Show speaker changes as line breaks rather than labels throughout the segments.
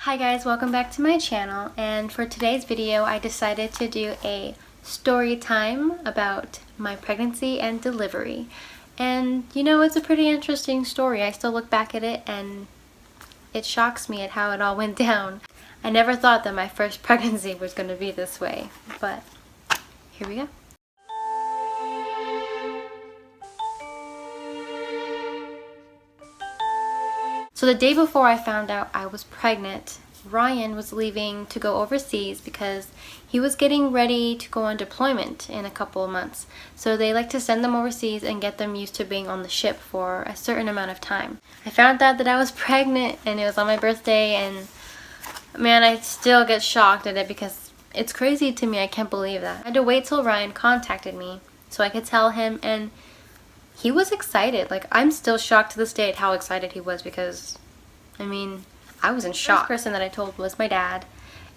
Hi guys, welcome back to my channel, and for today's video I decided to do a story time about my pregnancy and delivery. And you know, it's a pretty interesting story. I still look back at it and it shocks me at how it all went down. I never thought that my first pregnancy was going to be this way, but here we go. So the day before I found out I was pregnant, Ryan was leaving to go overseas because he was getting ready to go on deployment in a couple of months. So they like to send them overseas and get them used to being on the ship for a certain amount of time. I found out that I was pregnant and it was on my birthday, and man, I still get shocked at it because it's crazy to me. I can't believe that. I had to wait till Ryan contacted me so I could tell him, and he was excited. Like, I'm still shocked to this day at how excited he was because, I mean, I was in shock. The first person that I told was my dad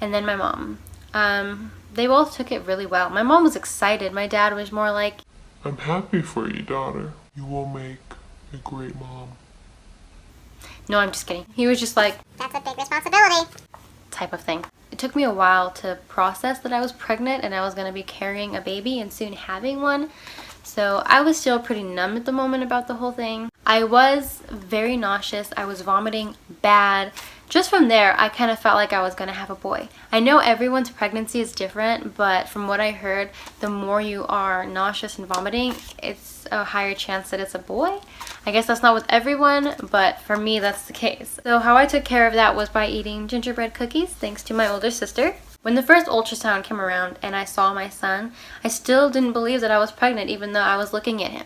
and then my mom. They both took it really well. My mom was excited. My dad was more like,
I'm happy for you, daughter. You will make a great mom.
No, I'm just kidding. He was just like,
that's a big responsibility
type of thing. It took me a while to process that I was pregnant and I was going to be carrying a baby and soon having one. So I was still pretty numb at the moment about the whole thing. I was very nauseous. I was vomiting bad. Just from there, I kind of felt like I was going to have a boy. I know everyone's pregnancy is different, but from what I heard, the more you are nauseous and vomiting, it's a higher chance that it's a boy. I guess that's not with everyone, but for me, that's the case. So how I took care of that was by eating gingerbread cookies, thanks to my older sister. When the first ultrasound came around and I saw my son, I still didn't believe that I was pregnant, even though I was looking at him.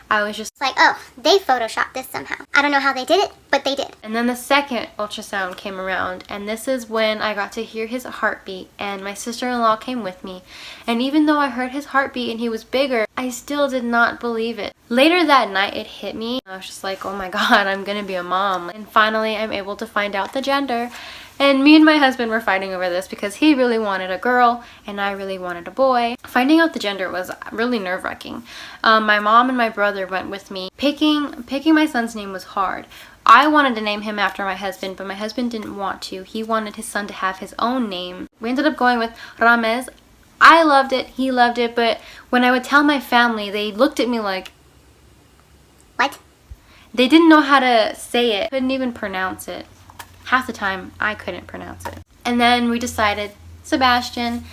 I was just
like, oh, they photoshopped this somehow. I don't know how they did it, but they did.
And then the second ultrasound came around, and this is when I got to hear his heartbeat, and my sister-in-law came with me. And even though I heard his heartbeat and he was bigger, I still did not believe it. Later that night, it hit me. I was just like, oh my god, I'm gonna be a mom. And finally, I'm able to find out the gender. And me and my husband were fighting over this because he really wanted a girl and I really wanted a boy. Finding out the gender was really nerve-wracking. My mom and my brother went with me. Picking my son's name was hard. I wanted to name him after my husband, but my husband didn't want to. He wanted his son to have his own name. We ended up going with Ramez. I loved it, he loved it, but when I would tell my family, they looked at me like,
what?
They didn't know how to say it. Couldn't even pronounce it. Half the time, I couldn't pronounce it. And then we decided Sebastian.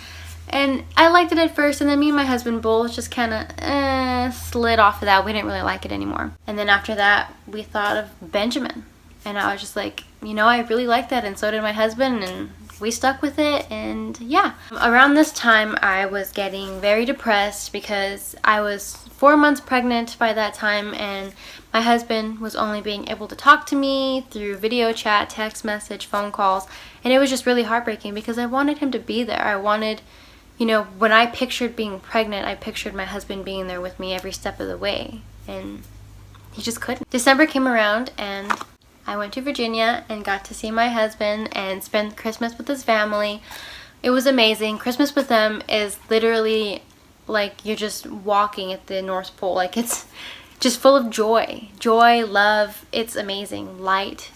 And I liked it at first, and then me and my husband both just kind of slid off of that. We didn't really like it anymore. And then after that, we thought of Benjamin. And I was just like, you know, I really like that, and so did my husband, and we stuck with it, and yeah. Around this time, I was getting very depressed because I was 4 months pregnant by that time, and my husband was only being able to talk to me through video chat, text message, phone calls, and it was just really heartbreaking because I wanted him to be there. I wanted, you know, when I pictured being pregnant, I pictured my husband being there with me every step of the way, and he just couldn't. December came around, and I went to Virginia and got to see my husband and spend Christmas with his family. It was amazing. Christmas with them is literally like you're just walking at the North Pole. Like, it's just full of joy. Joy, love. It's amazing. Light.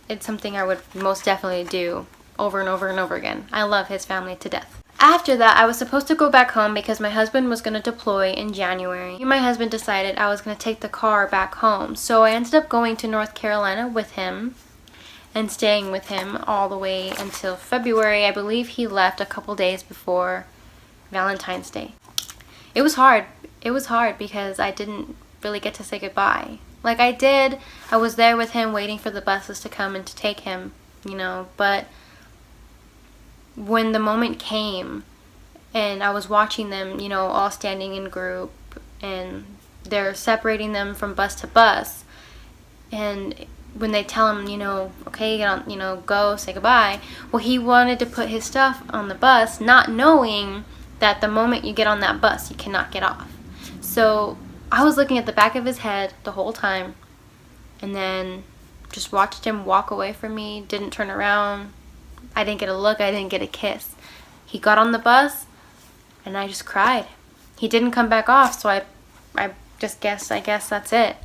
It's something I would most definitely do over and over and over again. I love his family to death. After that, I was supposed to go back home because my husband was going to deploy in January. Me and my husband decided I was going to take the car back home. So I ended up going to North Carolina with him and staying with him all the way until February. I believe he left a couple days before Valentine's Day. It was hard. It was hard because I didn't really get to say goodbye. Like, I did. I was there with him waiting for the buses to come and to take him, you know, but when the moment came and I was watching them, you know, all standing in group and they're separating them from bus to bus, and when they tell him, you know, okay, you know, go, say goodbye, well, he wanted to put his stuff on the bus, not knowing that the moment you get on that bus, you cannot get off. So I was looking at the back of his head the whole time, and then just watched him walk away from me, didn't turn around. I didn't get a look, I didn't get a kiss. He got on the bus, and I just cried. He didn't come back off, so I guess that's it.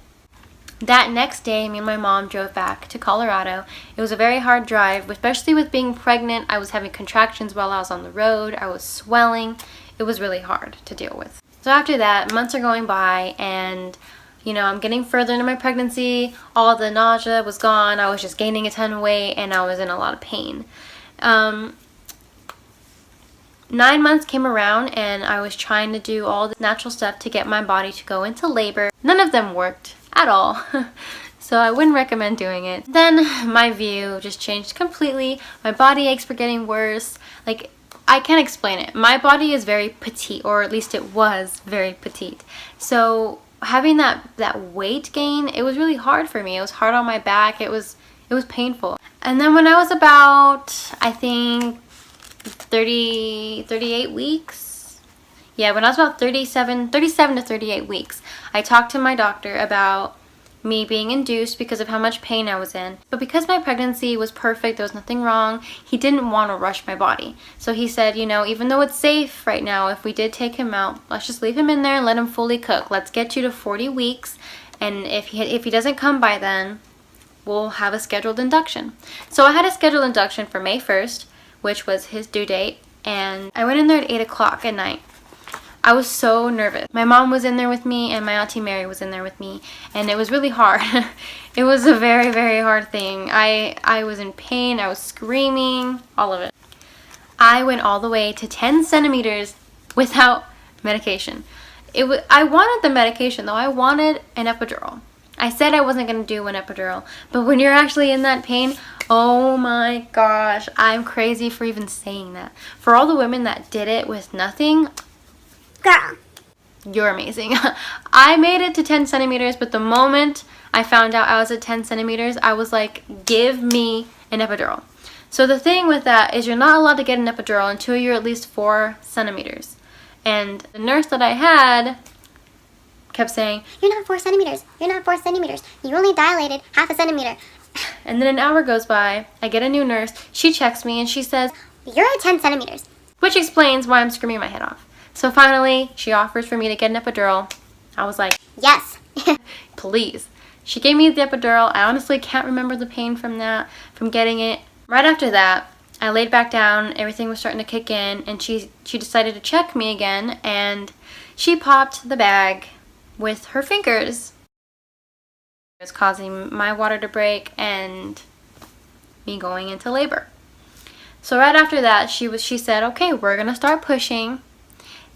That next day, me and my mom drove back to Colorado. It was a very hard drive, especially with being pregnant. I was having contractions while I was on the road. I was swelling. It was really hard to deal with. So after that, months are going by, and I'm getting further into my pregnancy. All the nausea was gone. I was just gaining a ton of weight, and I was in a lot of pain. 9 months came around, and I was trying to do all the natural stuff to get my body to go into labor. None of them worked at all. So I wouldn't recommend doing it. Then my view just changed completely. My body aches were getting worse. Like, I can't explain it. My body is very petite, or at least it was very petite. So having that weight gain, it was really hard for me. It was hard on my back. It was painful. And then when I was about, I think, 38 weeks. Yeah, when I was about 37 to 38 weeks, I talked to my doctor about me being induced because of how much pain I was in. But because my pregnancy was perfect, there was nothing wrong, he didn't want to rush my body. So he said, even though it's safe right now, if we did take him out, let's just leave him in there and let him fully cook. Let's get you to 40 weeks, and if he doesn't come by then, we'll have a scheduled induction. So I had a scheduled induction for May 1st, which was his due date, and I went in there at 8 o'clock at night. I was so nervous. My mom was in there with me, and my Auntie Mary was in there with me, and it was really hard. It was a very, very hard thing. I was in pain, I was screaming, all of it. I went all the way to 10 centimeters without medication. I wanted the medication though. I wanted an epidural. I said I wasn't going to do an epidural, but when you're actually in that pain, oh my gosh, I'm crazy for even saying that. For all the women that did it with nothing,
Girl.
you're amazing. I made it to 10 centimeters, but the moment I found out I was at 10 centimeters, I was like, give me an epidural. So the thing with that is you're not allowed to get an epidural until you're at least 4 centimeters. And the nurse that I had kept saying,
You're not 4 centimeters. You're not 4 centimeters. You only dilated half a centimeter.
and then an hour goes by, I get a new nurse, she checks me and she says,
You're at 10 centimeters.
which explains why I'm screaming my head off. So finally, she offers for me to get an epidural. I was like,
Yes.
please. She gave me the epidural. I honestly can't remember the pain from getting it. Right after that, I laid back down, everything was starting to kick in, and she decided to check me again, and she popped the bag with her fingers. It was causing my water to break and me going into labor. So right after that, she said, okay, we're gonna start pushing.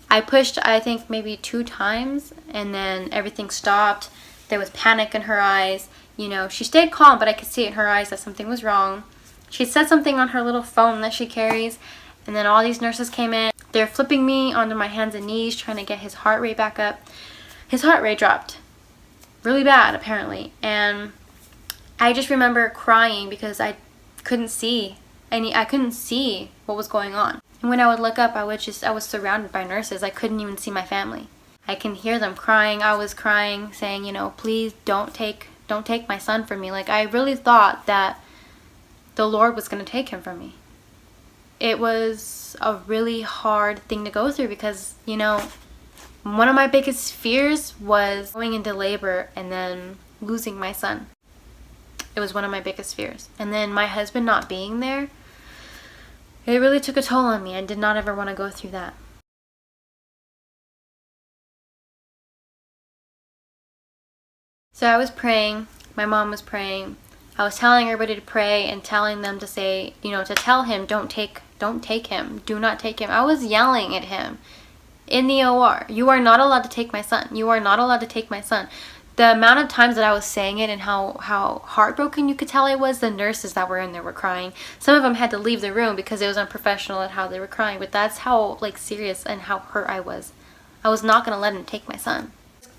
I pushed, I think, maybe 2 times, and then everything stopped. There was panic in her eyes. She stayed calm, but I could see in her eyes that something was wrong. She said something on her little phone that she carries, and then all these nurses came in. They're flipping me onto my hands and knees, trying to get his heart rate back up. His heart rate dropped really bad, apparently, and I just remember crying because I couldn't see what was going on. And when I would look up, I was surrounded by nurses. I couldn't even see my family. I can hear them crying. I was crying, saying, please don't take my son from me. Like, I really thought that the Lord was going to take him from me. It was a really hard thing to go through because, one of my biggest fears was going into labor and then losing my son. It was one of my biggest fears. And then my husband not being there, it really took a toll on me. I did not ever want to go through that. So I was praying, my mom was praying, I was telling everybody to pray and telling them to say, to tell him, don't take him, do not take him. I was yelling at him in the OR, you are not allowed to take my son, you are not allowed to take my son. The amount of times that I was saying it and how heartbroken you could tell I was, the nurses that were in there were crying. Some of them had to leave the room because it was unprofessional at how they were crying, but that's how serious and how hurt I was. I was not going to let him take my son.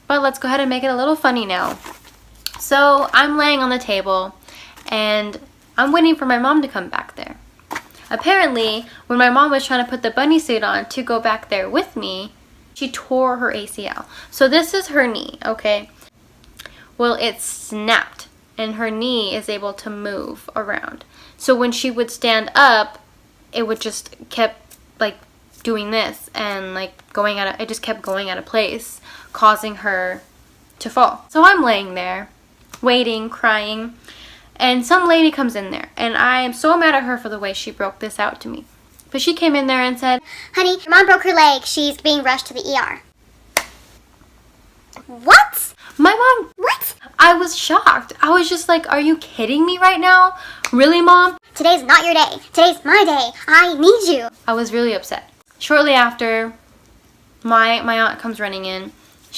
But let's go ahead and make it a little funny now. So I'm laying on the table and I'm waiting for my mom to come back there. Apparently, when my mom was trying to put the bunny suit on to go back there with me, she tore her ACL. So this is her knee, okay? Well, it snapped and her knee is able to move around. So when she would stand up, it would just kept doing this and it just kept going out of place, causing her to fall. So I'm laying there waiting, crying. And some lady comes in there, and I am so mad at her for the way she broke this out to me. But she came in there and said,
Honey, your mom broke her leg. She's being rushed to the ER. What?
my mom,
What?
I was shocked. I was just like, are you kidding me right now? Really, Mom?
Today's not your day. Today's my day. I need you.
I was really upset. Shortly after, my aunt comes running in.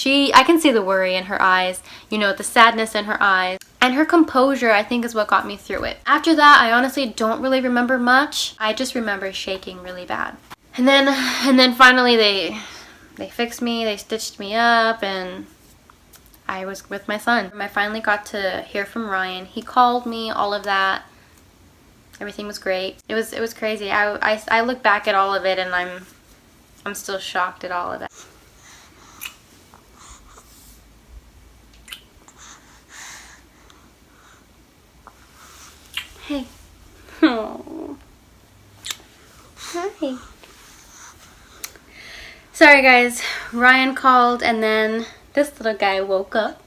I can see the worry in her eyes, you know, the sadness in her eyes. And her composure, I think, is what got me through it. After that, I honestly don't really remember much. I just remember shaking really bad. And then finally they fixed me, they stitched me up, and I was with my son. I finally got to hear from Ryan. He called me, all of that. Everything was great. It was crazy. I look back at all of it, and I'm still shocked at all of it. Hey. Oh. Hi. Sorry guys, Ryan called and then this little guy woke up.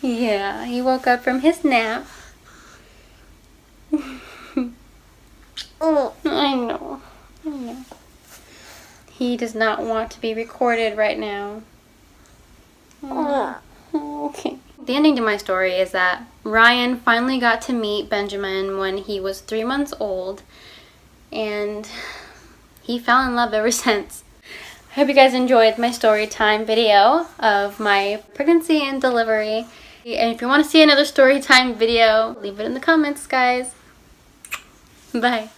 Yeah, he woke up from his nap.
Oh.
I know. He does not want to be recorded right now. Okay. The ending to my story is that Ryan finally got to meet Benjamin when he was 3 months old, and he fell in love ever since. I hope you guys enjoyed my story time video of my pregnancy and delivery. And if you want to see another story time video, leave it in the comments, guys. Bye.